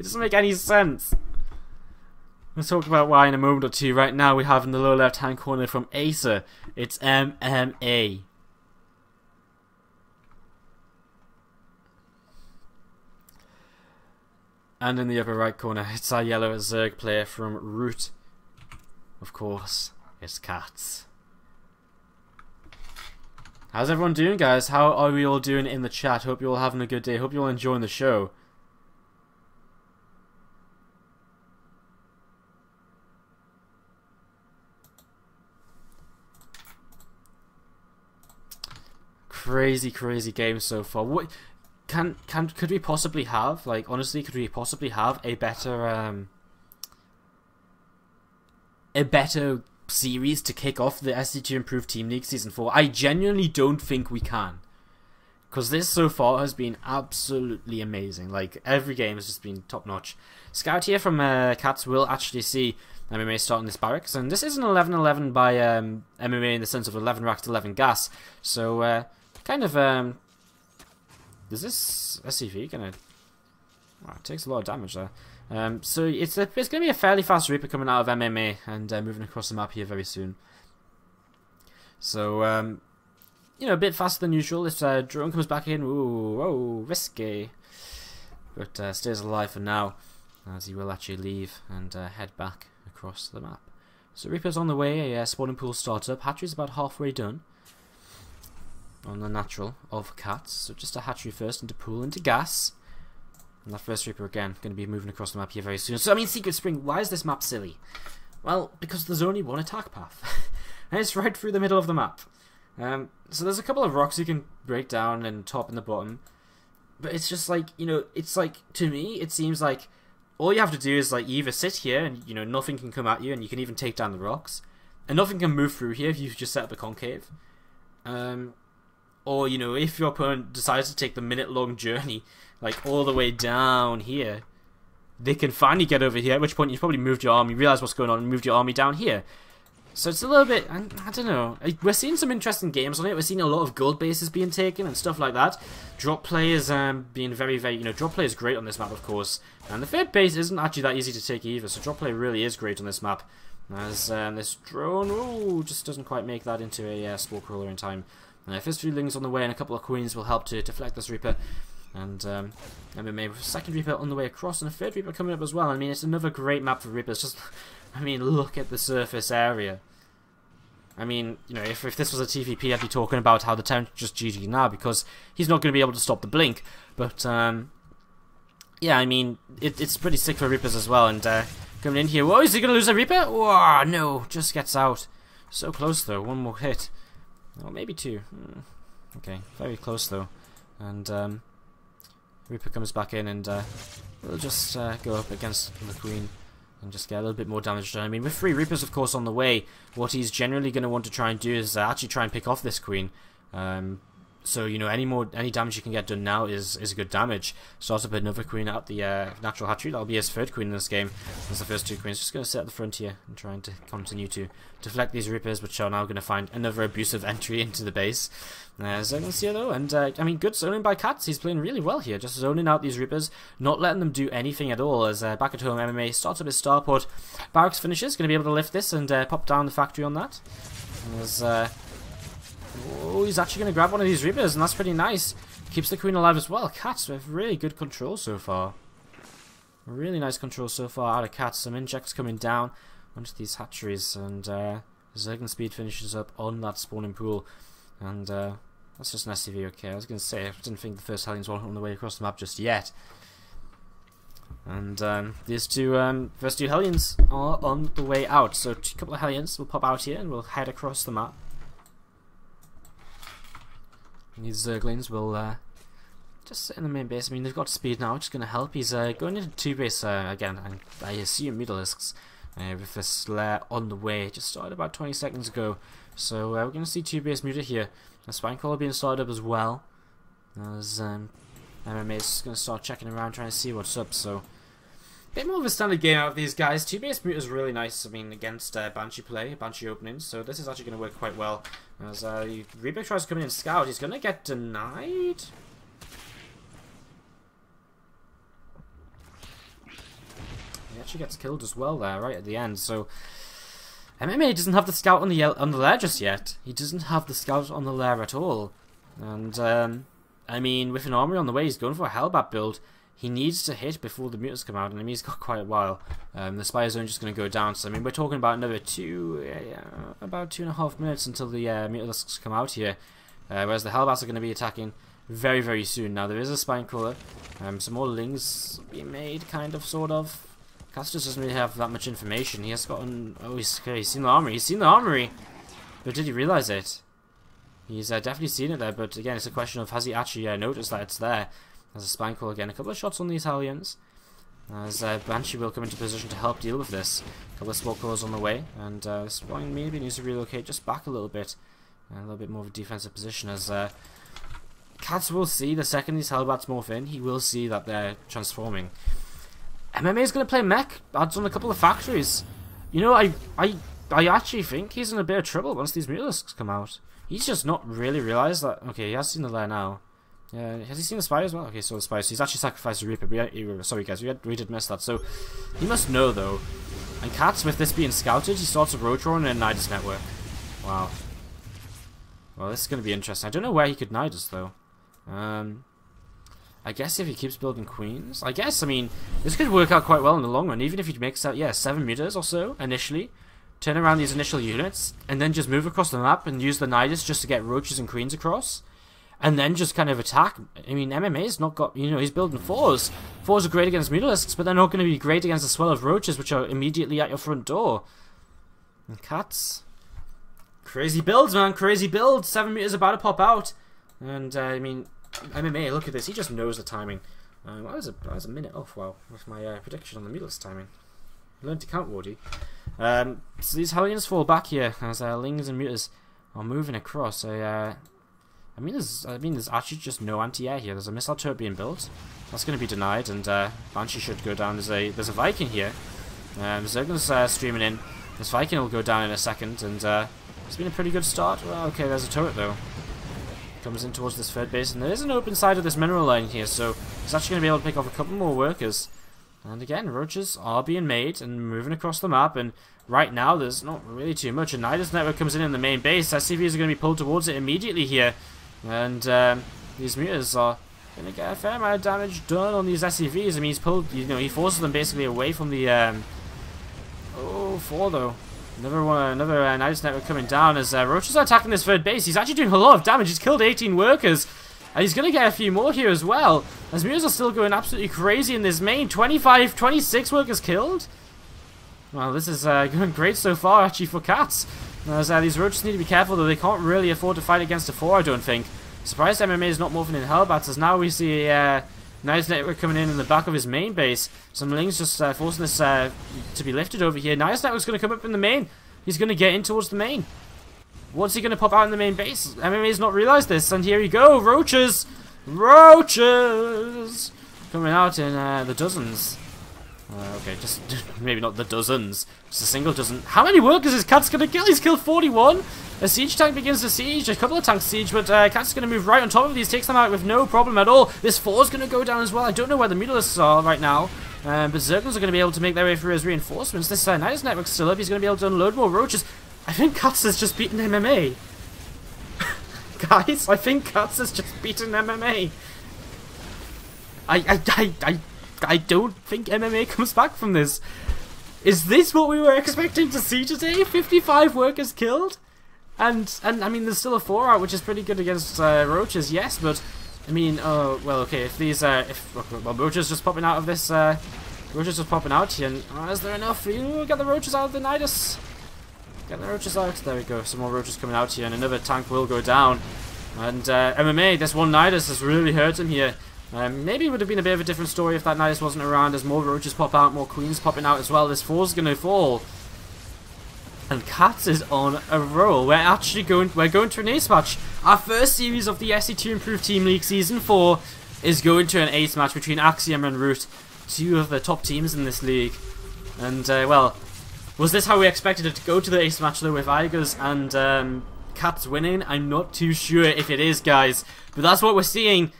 It doesn't make any sense. We'll talk about why in a moment or two. Right now we have in the lower left hand corner from Acer, it's MMA. And in the upper right corner, it's our yellow Zerg player from Root. Of course, it's CatZ. How's everyone doing, guys? How are we all doing in the chat? Hope you're all having a good day. Hope you're all enjoying the show. Crazy, crazy game so far. What could we possibly have? Like, honestly, could we possibly have a better series to kick off the SC2 Improved Team League Season 4? I genuinely don't think we can. Because this so far has been absolutely amazing. Like, every game has just been top-notch. Scout here from CatZ will actually see MMA starting this barracks. And this is an 11-11 by MMA in the sense of 11 racks, 11 gas. So, kind of... is this SCV gonna... Wow, it takes a lot of damage there. So it's going to be a fairly fast Reaper coming out of MMA and moving across the map here very soon. So, you know, a bit faster than usual. If drone comes back in, ooh, whoa, risky. But stays alive for now, as he will actually leave and head back across the map. So Reaper's on the way, a spawning pool starts up. Hatchery's about halfway done on the natural of CatZ. So just a hatchery first into pool, into gas. And that first Reaper again, going to be moving across the map here very soon. So, I mean, Secret Spring, why is this map silly? Well, because there's only one attack path. And it's right through the middle of the map. So there's a couple of rocks you can break down and top and the bottom. But it's just like, you know, it's like, to me, it seems like all you have to do is, like, you either sit here and, you know, nothing can come at you and you can even take down the rocks. And nothing can move through here if you just set up a concave. Or, you know, if your opponent decides to take the minute-long journey, like, all the way down here, they can finally get over here, at which point you've probably moved your army, realised what's going on, and moved your army down here. So it's a little bit, I don't know, we're seeing some interesting games on it. We're seeing a lot of gold bases being taken and stuff like that. Drop players being very, very, you know, drop play is great on this map, of course. And the third base isn't actually that easy to take either, so drop play really is great on this map. As this drone, ooh, just doesn't quite make that into a spore crawler in time. First few lings on the way and a couple of queens will help to deflect this Reaper. And MMA with a second Reaper on the way across and a third Reaper coming up as well. I mean, it's another great map for Reapers. Just, I mean, look at the surface area. I mean, you know, if this was a TVP, I'd be talking about how the town just GG now because he's not going to be able to stop the blink. But, yeah, I mean, it's pretty sick for Reapers as well. And coming in here, whoa, is he going to lose a Reaper? Whoa, no, just gets out. So close, though. One more hit. Or maybe two. Okay, very close though. And Reaper comes back in and we'll just go up against the Queen and just get a little bit more damage done. I mean, with 3 Reapers of course on the way, what he's generally going to want to try and do is actually try and pick off this Queen. So, you know, any damage you can get done now is good damage. Starts up another Queen out the natural hatchery. That'll be his 3rd Queen in this game. That's the first 2 Queens. Just going to sit at the front here and trying to continue to deflect these Reapers, which are now going to find another abusive entry into the base. Zoning here though, and I mean, good zoning by CatZ. He's playing really well here, just zoning out these Reapers, not letting them do anything at all. As back at home, MMA starts up his starport. Barracks finishes, going to be able to lift this and pop down the factory on that. As oh, he's actually going to grab one of these Reapers, and that's pretty nice. Keeps the Queen alive as well. CatZ with really good control so far. Really nice control so far out of CatZ. Some injects coming down onto these hatcheries, and Zerg and Speed finishes up on that spawning pool. And that's just an SCV, okay. I was going to say, I didn't think the first Hellions were on the way across the map just yet. And these first two Hellions are on the way out. So a couple of Hellions will pop out here and we'll head across the map. And these Zerglings will just sit in the main base. I mean, they've got speed now, which is going to help. He's going into 2 base again, and I assume Middleisks with this lair on the way. Just started about 20 seconds ago. So we're going to see 2 base muted here. A Spinecrawler being started up as well. As MMA is going to start checking around, trying to see what's up. So a bit more of a standard game out of these guys. 2 base mute is really nice. I mean, against Banshee play, Banshee openings. So this is actually going to work quite well. As Reaper tries to come in and scout, he's going to get denied. actually gets killed as well there, right at the end. So MMA doesn't have the scout on the lair just yet. He doesn't have the scout on the lair at all. And I mean, with an armory on the way, he's going for a Hellbat build. He needs to hit before the mutants come out, and I mean, he's got quite a while. The Spire Zone just going to go down, so I mean, we're talking about another about 2.5 minutes until the mutants come out here. Whereas the Hellbats are going to be attacking very, very soon. Now, there is a Spine Crawler. Some more Lings being made, kind of, sort of. CatZ doesn't really have that much information. He has gotten... Oh, he's seen the armory. He's seen the armory! But did he realise it? He's definitely seen it there, but again, it's a question of has he actually noticed that it's there. There's a Spine Crawler again. A couple of shots on these Hellions. As Banshee will come into position to help deal with this. A couple of Spore Crawlers on the way. And Spine maybe needs to relocate just back a little bit. A little bit more of a defensive position as CatZ will see the second these Hellbats morph in, he will see that they're transforming. MMA is going to play mech, adds on a couple of factories. You know, I actually think he's in a bit of trouble once these Mutalisks come out. He's just not really realised that... Okay, he has seen the lair now. Has he seen the Spire as well? Okay, so the Spire. So he's actually sacrificed the Reaper. Sorry guys, we did miss that. So he must know though. And CatZ, with this being scouted, he starts a Roadrunner and a Nidus network. Wow. Well, this is going to be interesting. I don't know where he could Nidus though. I guess if he keeps building queens, I mean, this could work out quite well in the long run, even if he makes out, 7 meters or so, initially, turn around these initial units, and then just move across the map and use the Nidus just to get roaches and queens across, and then just kind of attack. I mean, MMA's not got, you know, he's building 4s. 4s are great against Mutalisks, but they're not going to be great against a swell of roaches, which are immediately at your front door. And CatZ. Crazy builds, man, crazy builds. 7 meters about to pop out. And, I mean... MMA, look at this, he just knows the timing. I was a minute off, wow, with my prediction on the Mutalisk timing. Learned to count, Wardy. So these Hellions fall back here as Lings and Mutas are moving across. I mean, there's actually just no anti-air here. There's a missile turret being built. That's going to be denied, and Banshee should go down. There's a Viking here. Zerglin's streaming in. This Viking will go down in a second, and it's been a pretty good start. Well, okay, there's a turret though. Comes in towards this third base, and there is an open side of this mineral line here, so he's actually going to be able to pick off a couple more workers. And again, roaches are being made and moving across the map, and right now there's not really too much. A Nidus network comes in the main base. SCVs are going to be pulled towards it immediately here, and these mutas are going to get a fair amount of damage done on these SCVs. I mean, he's pulled, you know, he forces them basically away from the 4 though. Another Nidus network coming down as roaches are attacking this third base. He's actually doing a lot of damage. He's killed 18 workers. And he's going to get a few more here as well. As mutas are still going absolutely crazy in this main. 26 workers killed. Well, this is going great so far actually for CatZ. As these roaches need to be careful though. They can't really afford to fight against a 4, I don't think. Surprised MMA is not morphing in Hellbats, as now we see Nidus network coming in the back of his main base. Some Lings just forcing this to be lifted over here. Nidus network's going to come up in the main. He's going to get in towards the main. What's he going to pop out in the main base? MMA's not realised this, and here we go. Roaches! Roaches! Coming out in the dozens. Okay, just maybe not the dozens. Just a single dozen. How many workers is CatZ going to kill? He's killed 41. A siege tank begins to siege. A couple of tanks siege, but CatZ going to move right on top of these. Takes them out with no problem at all. This 4 is going to go down as well. I don't know where the Mutalisks are right now. But Zerglings are going to be able to make their way through as reinforcements. This Nidus network's still up. He's going to be able to unload more roaches. I think CatZ has just beaten MMA. Guys, I think CatZ has just beaten MMA. I don't think MMA comes back from this. Is this what we were expecting to see today? 55 workers killed? And I mean, there's still a 4 out, which is pretty good against roaches, yes, but I mean, well, okay, if these, well, roaches just popping out of this, roaches just popping out here, and is there enough? You get the roaches out of the Nidus. Get the roaches out. There we go. Some more roaches coming out here, and another tank will go down. And MMA, this one Nidus has really hurt him here. Maybe it would have been a bit of a different story if that Nidus wasn't around. As more roaches pop out, more queens popping out as well. This 4's going to fall. And CatZ is on a roll. We're going to an ace match. Our first series of the SC2 Improved Team League Season 4 is going to an ace match between Axiom and Root, 2 of the top teams in this league. And, well, was this how we expected it to go to the ace match though, with Igers and CatZ winning? I'm not too sure if it is, guys. But that's what we're seeing.